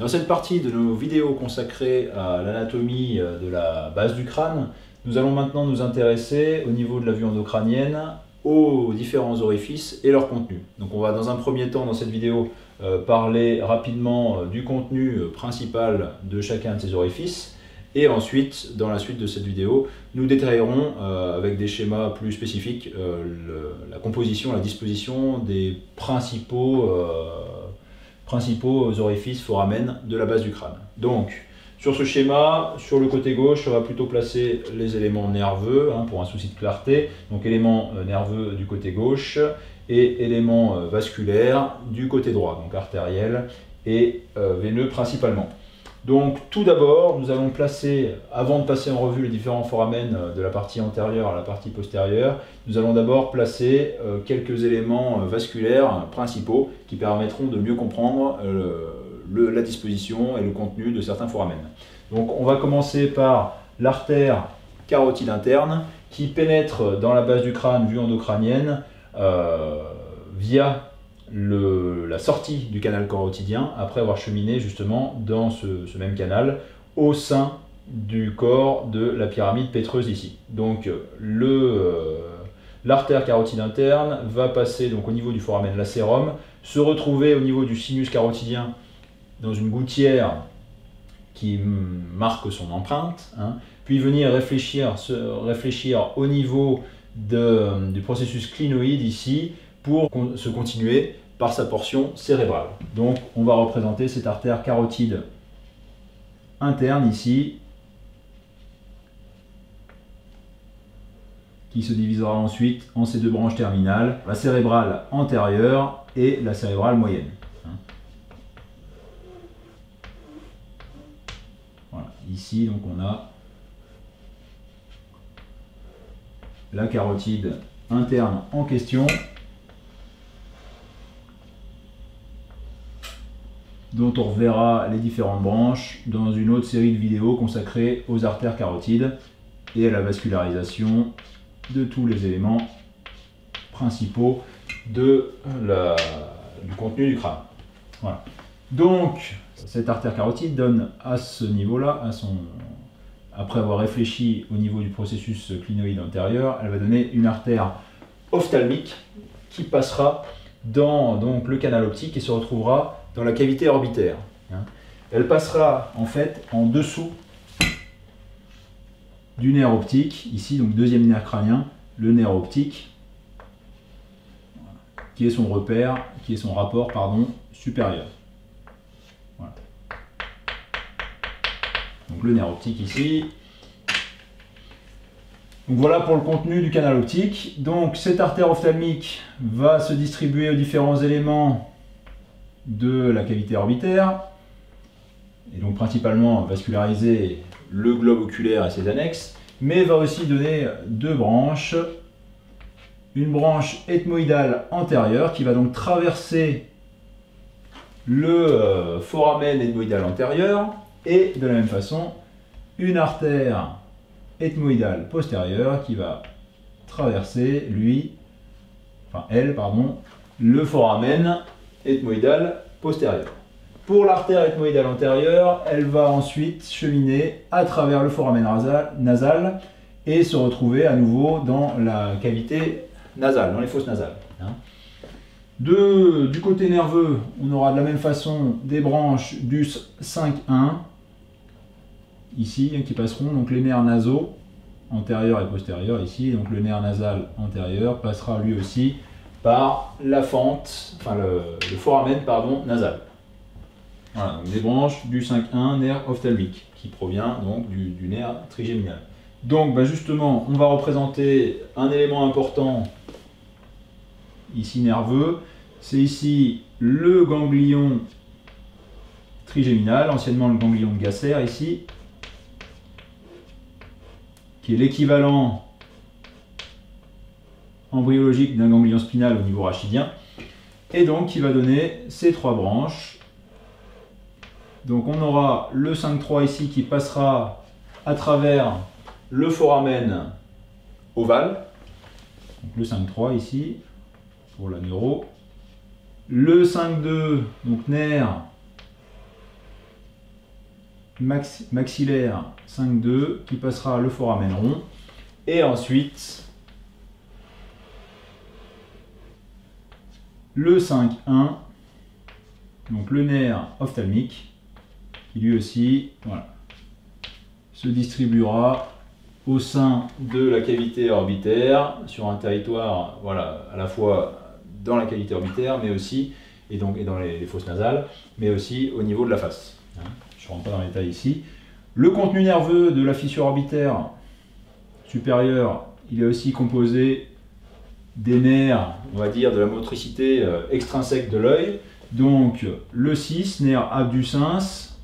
cette partie de nos vidéos consacrées à l'anatomie de la base du crâne, nous allons maintenant nous intéresser au niveau de la vue endocrânienne aux différents orifices et leur contenu. Donc on va dans un premier temps dans cette vidéo parler rapidement du contenu principal de chacun de ces orifices, et ensuite dans la suite de cette vidéo nous détaillerons avec des schémas plus spécifiques la composition, la disposition des principaux orifices foramen de la base du crâne. Donc sur ce schéma, sur le côté gauche, on va plutôt placer les éléments nerveux pour un souci de clarté. Donc éléments nerveux du côté gauche et éléments vasculaires du côté droit, donc artériels et veineux principalement. Donc tout d'abord, nous allons placer, avant de passer en revue les différents foramen de la partie antérieure à la partie postérieure, nous allons d'abord placer quelques éléments vasculaires principaux qui permettront de mieux comprendre la disposition et le contenu de certains foramen. Donc on va commencer par l'artère carotide interne qui pénètre dans la base du crâne vue endocrânienne via la sortie du canal carotidien après avoir cheminé justement dans ce même canal au sein du corps de la pyramide pétreuse ici. Donc l'artère carotide interne va passer donc au niveau du foramen lacérum, se retrouver au niveau du sinus carotidien dans une gouttière qui marque son empreinte, puis venir réfléchir au niveau du processus clinoïde ici pour se continuer par sa portion cérébrale. Donc on va représenter cette artère carotide interne ici, qui se divisera ensuite en ces deux branches terminales, la cérébrale antérieure et la cérébrale moyenne. Voilà. Ici donc on a la carotide interne en question, dont on reverra les différentes branches dans une autre série de vidéos consacrées aux artères carotides et à la vascularisation de tous les éléments principaux du contenu du crâne. Voilà. Donc cette artère carotide donne à ce niveau-là, après avoir réfléchi au niveau du processus clinoïde antérieur, elle va donner une artère ophtalmique qui passera dans donc, le canal optique et se retrouvera dans la cavité orbitaire. Elle passera en fait en dessous du nerf optique, ici donc deuxième nerf crânien, le nerf optique, qui est son repère, qui est son rapport supérieur. Voilà. Donc le nerf optique ici. Donc voilà pour le contenu du canal optique. Donc cette artère ophtalmique va se distribuer aux différents éléments de la cavité orbitaire, et donc principalement vasculariser le globe oculaire et ses annexes, mais va aussi donner deux branches. Une branche ethmoïdale antérieure qui va donc traverser le foramen ethmoïdal antérieur, et de la même façon une artère ethmoïdale postérieure qui va traverser le foramen ethmoïdal postérieur. Pour l'artère ethmoïdale antérieure, elle va ensuite cheminer à travers le foramen nasal et se retrouver à nouveau dans la cavité nasale, dans les fosses nasales. Du côté nerveux, on aura de la même façon des branches du 5-1 ici qui passeront, donc les nerfs nasaux antérieurs et postérieurs ici, donc le nerf nasal antérieur passera lui aussi par la fente, le foramen nasal. Voilà, donc des branches du 5-1 nerf ophtalmique qui provient donc du nerf trigéminal. Donc justement, on va représenter un élément important ici nerveux, c'est ici le ganglion trigéminal, anciennement le ganglion de Gasser ici, qui est l'équivalent embryologique d'un ganglion spinal au niveau rachidien, et donc qui va donner ces trois branches. Donc on aura le 5-3 ici qui passera à travers le foramen ovale, donc le 5-3 ici pour la neuro, le 5-2 donc nerf maxillaire 5,2 qui passera le foramen rond. Et ensuite, le 5,1, donc le nerf ophtalmique, qui lui aussi se distribuera au sein de la cavité orbitaire, sur un territoire à la fois dans la cavité orbitaire, mais aussi, et dans les fosses nasales, mais aussi au niveau de la face. Je ne rentre pas dans les détails ici. Le contenu nerveux de la fissure orbitaire supérieure, il est aussi composé des nerfs, on va dire, de la motricité extrinsèque de l'œil. Donc le 6, nerf abducens,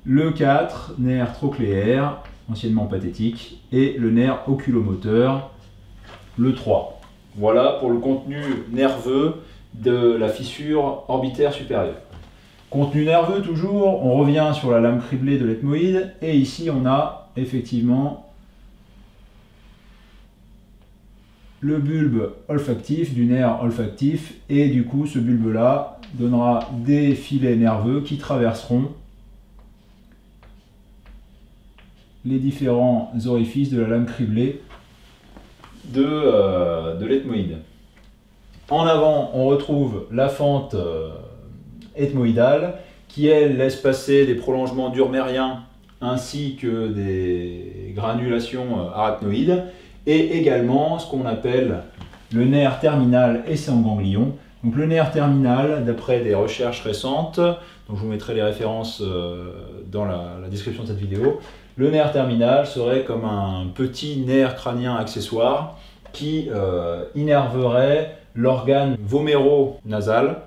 le 4, nerf trochléaire, anciennement pathétique, et le nerf oculomoteur, le 3. Voilà pour le contenu nerveux de la fissure orbitaire supérieure. Contenu nerveux toujours, on revient sur la lame criblée de l'ethmoïde, et ici on a effectivement le bulbe olfactif, du nerf olfactif, et du coup ce bulbe là donnera des filets nerveux qui traverseront les différents orifices de la lame criblée de l'ethmoïde. En avant, on retrouve la fente ethmoïdale qui, elle, laisse passer des prolongements d'urmériens ainsi que des granulations arachnoïdes, et également ce qu'on appelle le nerf terminal et son ganglion. Donc le nerf terminal, d'après des recherches récentes, donc je vous mettrai les références dans la description de cette vidéo, le nerf terminal serait comme un petit nerf crânien accessoire qui innerverait l'organe voméro-nasal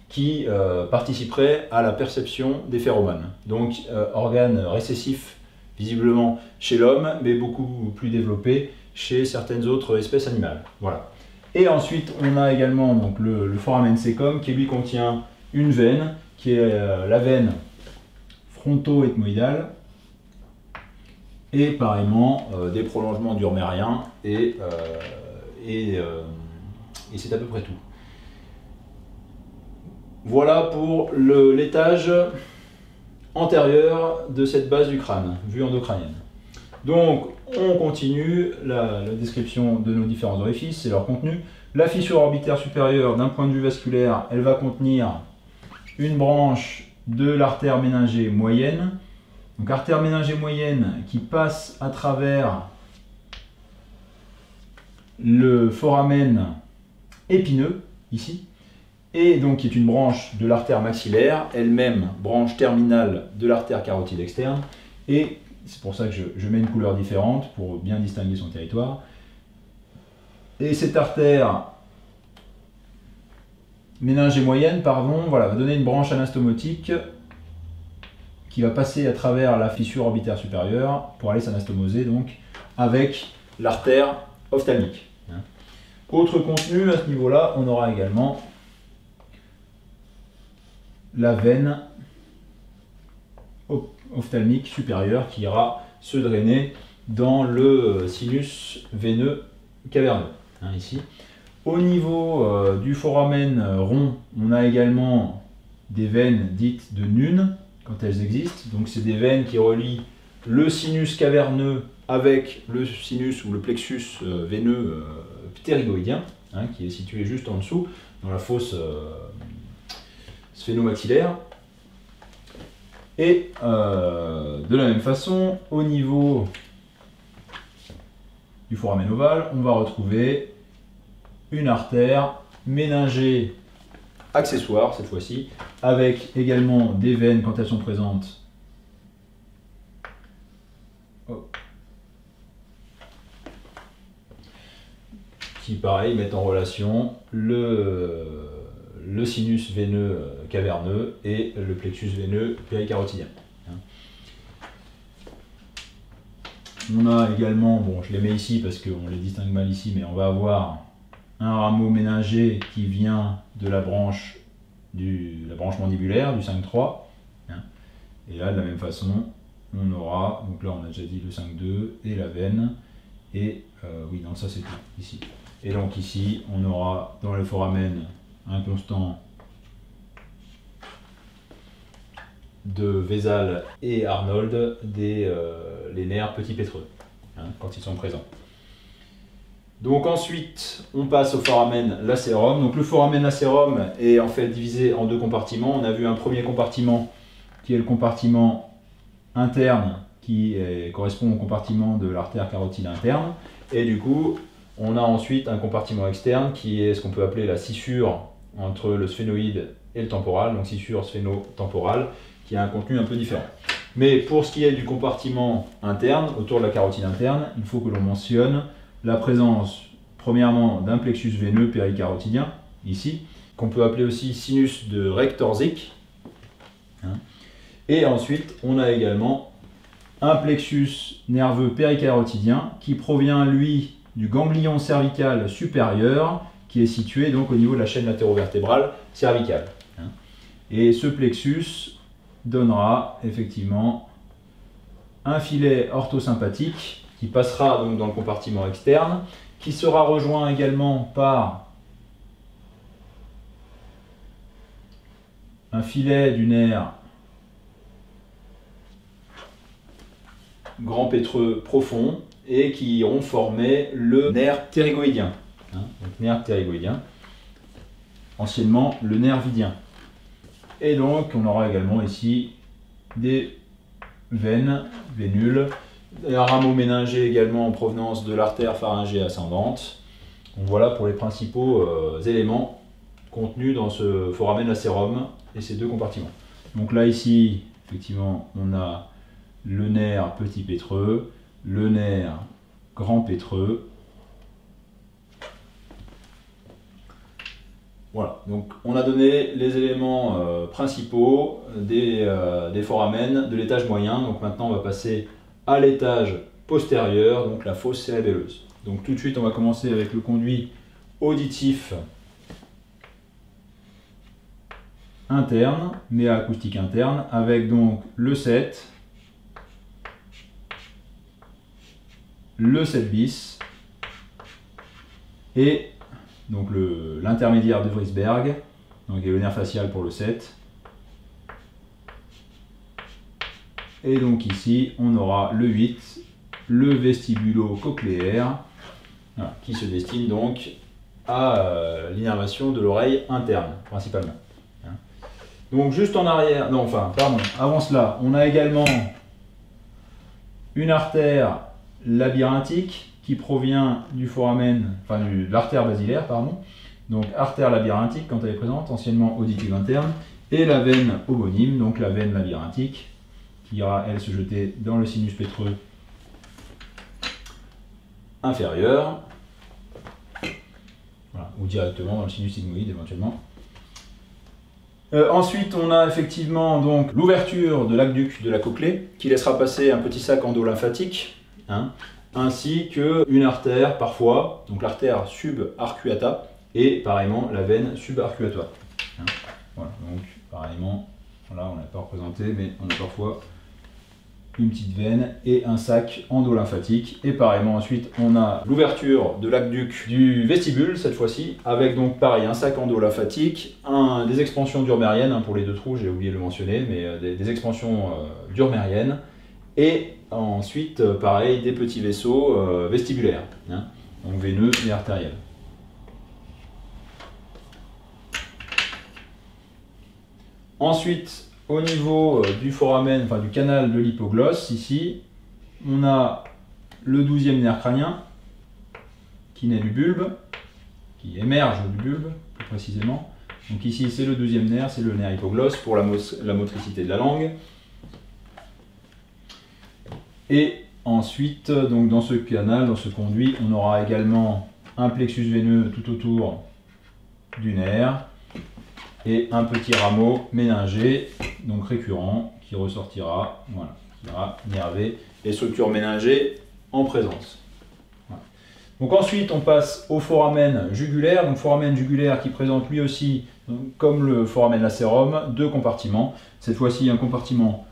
qui participerait à la perception des phéromones. Donc organe récessif visiblement chez l'homme, mais beaucoup plus développé chez certaines autres espèces animales. Voilà. Et ensuite, on a également donc, le foramen cecum qui lui contient une veine, qui est la veine fronto-ethmoïdale, et pareillement des prolongements d'urmériens, et c'est à peu près tout. Voilà pour l'étage antérieur de cette base du crâne, vue endocrânienne. Donc, on continue la description de nos différents orifices et leur contenu. La fissure orbitaire supérieure, d'un point de vue vasculaire, elle va contenir une branche de l'artère méningée moyenne. Donc, artère méningée moyenne qui passe à travers le foramen épineux, ici, et donc qui est une branche de l'artère maxillaire, elle-même branche terminale de l'artère carotide externe, et c'est pour ça que je mets une couleur différente pour bien distinguer son territoire. Et cette artère méningée moyenne, va donner une branche anastomotique qui va passer à travers la fissure orbitaire supérieure pour aller s'anastomoser donc avec l'artère ophtalmique. Autre contenu à ce niveau-là, on aura également la veine ophtalmique supérieure qui ira se drainer dans le sinus veineux caverneux, ici. Au niveau du foramen rond, on a également des veines dites de Nunn, quand elles existent. Donc c'est des veines qui relient le sinus caverneux avec le sinus ou le plexus veineux ptérygoïdien, qui est situé juste en dessous, dans la fosse sphénomaxillaire. Et de la même façon, au niveau du foramen ovale, on va retrouver une artère méningée accessoire, cette fois-ci, avec également des veines quand elles sont présentes. Qui, pareil, mettent en relation le sinus veineux caverneux et le plexus veineux péricarotidien. On a également, bon je les mets ici parce qu'on les distingue mal ici, mais on va avoir un rameau méningé qui vient de la branche mandibulaire, du 5-3. Et là, de la même façon, on aura, donc là on a déjà dit le 5-2 et la veine, et oui, non, ça c'est tout, ici. Et donc ici, on aura dans le foramen un constant de Vesal et Arnold les nerfs petits pétreux, hein, quand ils sont présents. Donc ensuite, on passe au foramen lacérum. Donc le foramen lacérum est en fait divisé en deux compartiments. On a vu un premier compartiment qui est le compartiment interne qui correspond au compartiment de l'artère carotide interne. Et du coup, on a ensuite un compartiment externe qui est ce qu'on peut appeler la scissure entre le sphénoïde et le temporal, donc scissure sphéno-temporale, qui a un contenu un peu différent. Mais pour ce qui est du compartiment interne, autour de la carotide interne, il faut que l'on mentionne la présence, premièrement, d'un plexus veineux péricarotidien, ici, qu'on peut appeler aussi sinus de Reg-Torzik. Et ensuite, on a également un plexus nerveux péricarotidien qui provient, lui, du ganglion cervical supérieur, qui est situé donc au niveau de la chaîne latérovertébrale cervicale. Et ce plexus donnera effectivement un filet orthosympathique qui passera donc dans le compartiment externe, qui sera rejoint également par un filet du nerf grand pétreux profond et qui iront former le nerf ptérygoïdien. Donc nerf ptérygoïdien, anciennement le nerf vidien. Et donc on aura également ici des veines, vénules, un rameau méningé également en provenance de l'artère pharyngée ascendante. Donc voilà pour les principaux éléments contenus dans ce foramen lacérum et ces deux compartiments. Donc là ici, effectivement, on a le nerf petit pétreux, le nerf grand pétreux. Voilà, donc on a donné les éléments principaux des foramen de l'étage moyen. Donc maintenant on va passer à l'étage postérieur, donc la fosse cérébelleuse. Donc tout de suite on va commencer avec le conduit auditif interne, mais acoustique interne, avec donc le 7, le 7 bis et donc l'intermédiaire de Vrisberg, donc le nerf facial pour le 7. Et donc ici, on aura le 8, le vestibulo-cochléaire, voilà, qui se destine donc à l'innervation de l'oreille interne, principalement. Donc juste en arrière, non enfin, pardon, avant cela, on a également une artère labyrinthique qui provient du foramen, enfin de l'artère basilaire, pardon. Donc artère labyrinthique quand elle est présente, anciennement auditive interne, et la veine homonyme, donc la veine labyrinthique, qui ira elle se jeter dans le sinus pétreux inférieur, voilà, ou directement dans le sinus sigmoïde éventuellement. Ensuite, on a effectivement donc l'ouverture de l'aqueduc de la cochlée qui laissera passer un petit sac endolymphatique, ainsi qu'une artère parfois, donc l'artère subarcuata et pareillement la veine subarcuatoire. Voilà, donc pareillement, voilà, on n'a pas représenté, mais on a parfois une petite veine et un sac endolymphatique. Et pareillement ensuite, on a l'ouverture de l'aqueduc du vestibule, cette fois-ci, avec donc pareil, un sac endolymphatique, des expansions durmériennes, pour les deux trous, j'ai oublié de le mentionner, mais des expansions durmériennes, et ensuite, pareil, des petits vaisseaux vestibulaires, donc veineux et artériels. Ensuite, au niveau du foramen, enfin du canal de l'hypoglosse, ici, on a le 12e nerf crânien qui naît du bulbe, qui émerge du bulbe plus précisément. Donc ici c'est le 12e nerf, c'est le nerf hypoglosse pour la motricité de la langue. Et ensuite, donc dans ce canal, dans ce conduit, on aura également un plexus veineux tout autour du nerf et un petit rameau méningé, donc récurrent, qui ressortira, voilà, qui ira innerver les structures méningées en présence. Voilà. Donc ensuite, on passe au foramen jugulaire. Donc foramen jugulaire qui présente lui aussi, donc, comme le foramen lacérum, deux compartiments. Cette fois-ci, un compartiment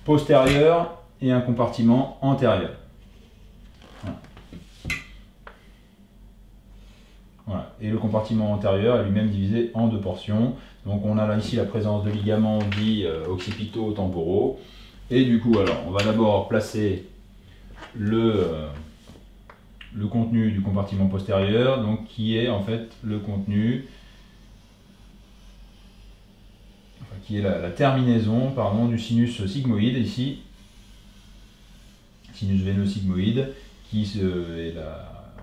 postérieur et un compartiment antérieur. Voilà. Voilà. Et le compartiment antérieur est lui-même divisé en deux portions. Donc on a là ici la présence de ligaments dits occipitaux temporaux. Et du coup, alors, on va d'abord placer le contenu du compartiment postérieur, donc qui est en fait le contenu, qui est la terminaison pardon, du sinus sigmoïde ici, sinus veineux sigmoïde, qui est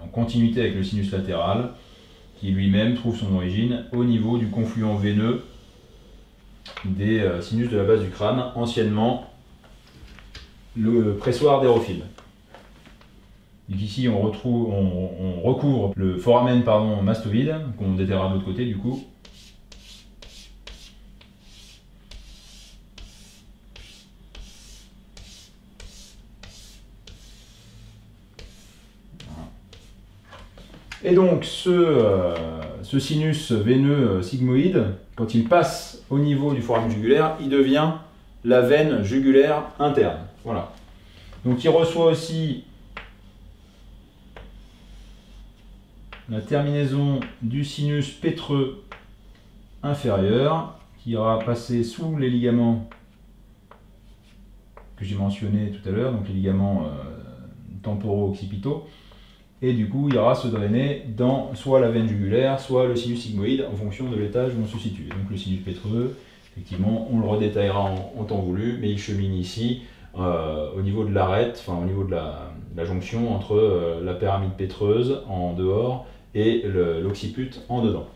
en continuité avec le sinus latéral, qui lui-même trouve son origine au niveau du confluent veineux des sinus de la base du crâne, anciennement le pressoir d'aérophile. Donc ici on recouvre le foramen mastoïde, qu'on déterrera de l'autre côté du coup. Et donc ce sinus veineux sigmoïde, quand il passe au niveau du foramen jugulaire, il devient la veine jugulaire interne. Voilà. Donc il reçoit aussi la terminaison du sinus pétreux inférieur, qui ira passer sous les ligaments que j'ai mentionnés tout à l'heure, donc les ligaments temporaux occipitaux. Et du coup, il ira se drainer dans soit la veine jugulaire, soit le sinus sigmoïde, en fonction de l'étage où on se situe. Donc le sinus pétreux, effectivement, on le redétaillera en temps voulu, mais il chemine ici au niveau de l'arête, enfin au niveau de la jonction entre la pyramide pétreuse en dehors et l'occiput en dedans.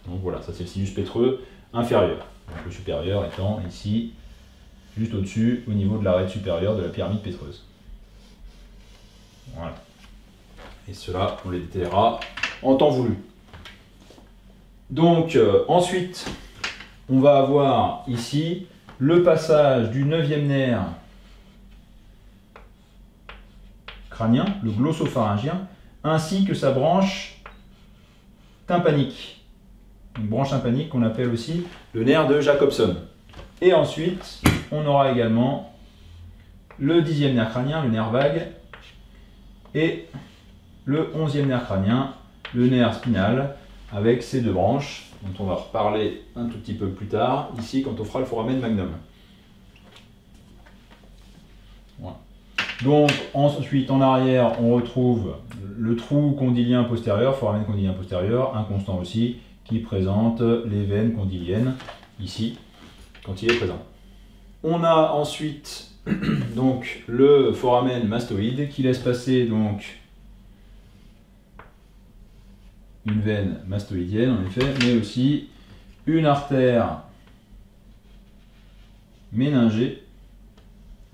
Donc voilà, ça c'est le sinus pétreux inférieur. Donc le supérieur étant ici, juste au-dessus, au niveau de l'arête supérieure de la pyramide pétreuse. Voilà. Et cela, on les détaillera en temps voulu. Donc ensuite, on va avoir ici le passage du 9e nerf crânien, le glossopharyngien, ainsi que sa branche tympanique. Une branche tympanique qu'on appelle aussi le nerf de Jacobson. Et ensuite, on aura également le 10e nerf crânien, le nerf vague, et le 11e nerf crânien, le nerf spinal, avec ces deux branches, dont on va reparler un tout petit peu plus tard, ici quand on fera le foramen magnum. Voilà. Donc ensuite en arrière, on retrouve le trou condylien postérieur, foramen condylien postérieur, inconstant aussi, qui présente les veines condyliennes, ici, quand il est présent. On a ensuite donc le foramen mastoïde qui laisse passer donc une veine mastoïdienne en effet, mais aussi une artère méningée,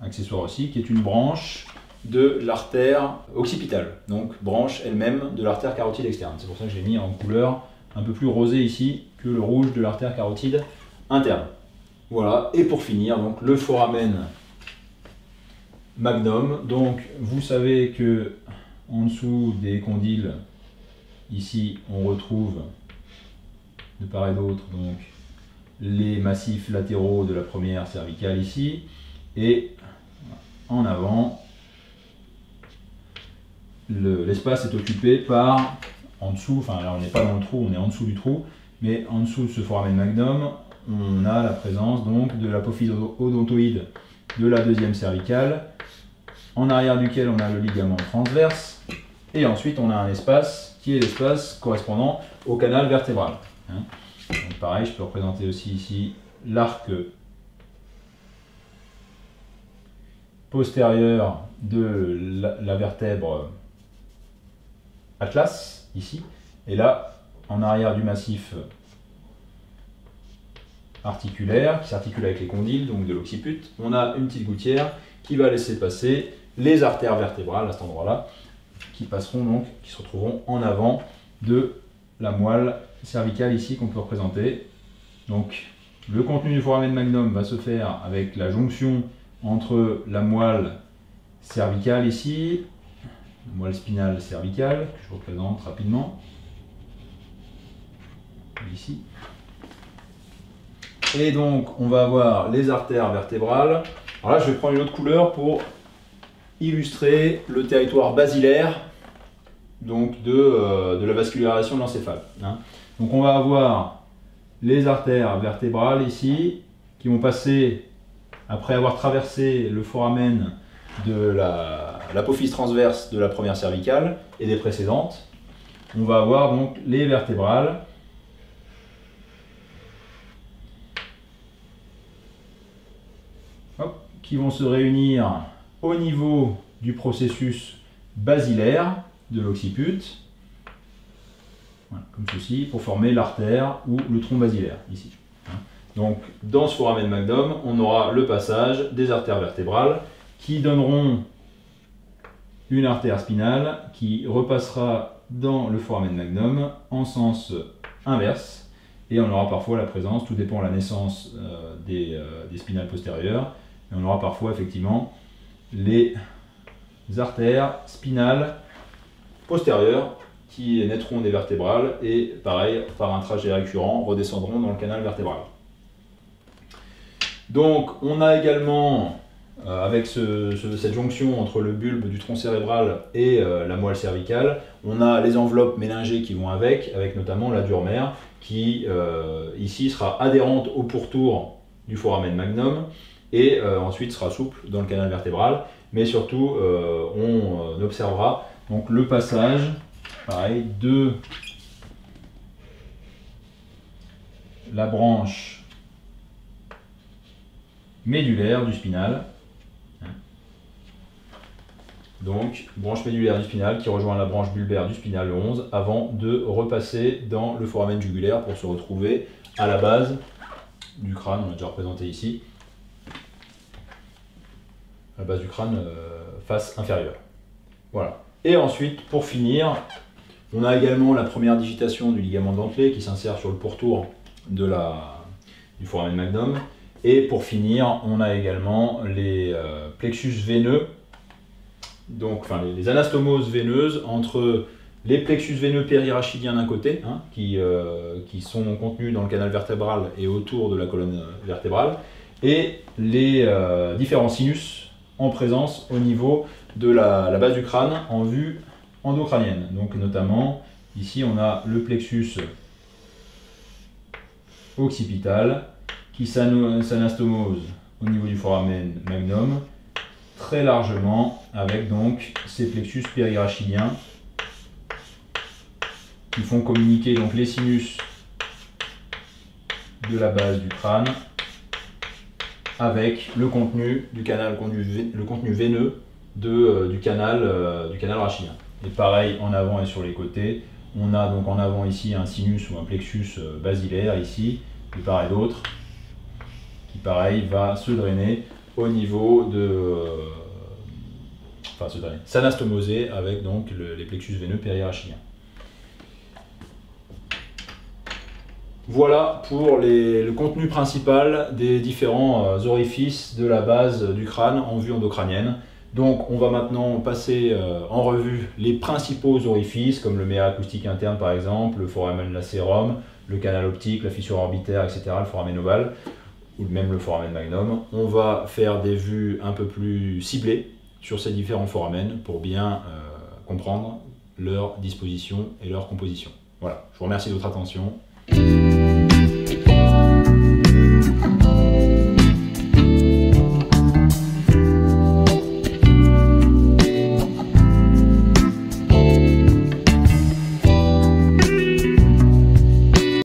accessoire aussi, qui est une branche de l'artère occipitale, donc branche elle-même de l'artère carotide externe. C'est pour ça que j'ai mis en couleur un peu plus rosée ici que le rouge de l'artère carotide interne. Voilà, et pour finir, donc le foramen magnum. Donc vous savez que en dessous des condyles, ici on retrouve de part et d'autre donc les massifs latéraux de la première cervicale ici, et en avant l'espace est occupé par, en dessous, enfin là on n'est pas dans le trou, on est en dessous du trou, mais en dessous de ce foramen magnum, on a la présence donc de l'apophyse odontoïde de la deuxième cervicale, en arrière duquel on a le ligament transverse, et ensuite on a un espace qui est l'espace correspondant au canal vertébral. Donc pareil, je peux représenter aussi ici l'arc postérieur de la vertèbre atlas, ici, et là, en arrière du massif articulaire, qui s'articule avec les condyles, donc de l'occiput, on a une petite gouttière qui va laisser passer les artères vertébrales à cet endroit-là, qui passeront donc, qui se retrouveront en avant de la moelle cervicale ici qu'on peut représenter. Donc le contenu du foramen magnum va se faire avec la jonction entre la moelle cervicale ici, la moelle spinale cervicale, que je représente rapidement, ici. Et donc on va avoir les artères vertébrales. Alors là je vais prendre une autre couleur pour illustrer le territoire basilaire donc de la vascularisation de l'encéphale. Hein. Donc on va avoir les artères vertébrales ici, qui vont passer, après avoir traversé le foramen de l'apophyse transverse de la première cervicale et des précédentes, on va avoir donc les vertébrales qui vont se réunir au niveau du processus basilaire de l'occiput, voilà, comme ceci, pour former l'artère ou le tronc basilaire, ici. Donc, dans ce foramen magnum, on aura le passage des artères vertébrales qui donneront une artère spinale qui repassera dans le foramen magnum en sens inverse, et on aura parfois la présence, tout dépend de la naissance des spinales postérieures, et on aura parfois effectivement les artères spinales postérieures qui naîtront des vertébrales et pareil, par un trajet récurrent, redescendront dans le canal vertébral. Donc on a également, avec cette jonction entre le bulbe du tronc cérébral et la moelle cervicale, on a les enveloppes méningées qui vont avec notamment la dure mère, qui ici sera adhérente au pourtour du foramen magnum, et ensuite sera souple dans le canal vertébral, mais surtout on observera donc le passage pareil, de la branche médulaire du spinal, donc branche médulaire du spinal qui rejoint la branche bulbaire du spinal 11 avant de repasser dans le foramen jugulaire pour se retrouver à la base du crâne, on l'a déjà représenté ici, à la base du crâne face inférieure. Voilà. Et ensuite, pour finir, on a également la première digitation du ligament dentelé qui s'insère sur le pourtour du foramen magnum. Et pour finir, on a également les plexus veineux, donc enfin les anastomoses veineuses entre les plexus veineux périrachidien d'un côté, hein, qui sont contenus dans le canal vertébral et autour de la colonne vertébrale, et les différents sinus en présence au niveau de la base du crâne en vue endocrânienne. Donc notamment, ici on a le plexus occipital qui s'anastomose au niveau du foramen magnum très largement avec donc ces plexus périrachidiens qui font communiquer donc les sinus de la base du crâne avec le contenu du canal, le contenu veineux du canal rachidien. Et pareil en avant et sur les côtés, on a donc en avant ici un sinus ou un plexus basilaire ici, de part et d'autre, qui pareil va se drainer au niveau de, s'anastomoser avec donc les plexus veineux périrachidiens. Voilà pour le contenu principal des différents orifices de la base du crâne en vue endocrânienne. Donc on va maintenant passer en revue les principaux orifices comme le méa acoustique interne par exemple, le foramen lacerum, le canal optique, la fissure orbitaire, etc., le foramen ovale ou même le foramen magnum. On va faire des vues un peu plus ciblées sur ces différents foramen pour bien comprendre leur disposition et leur composition. Voilà, je vous remercie de votre attention.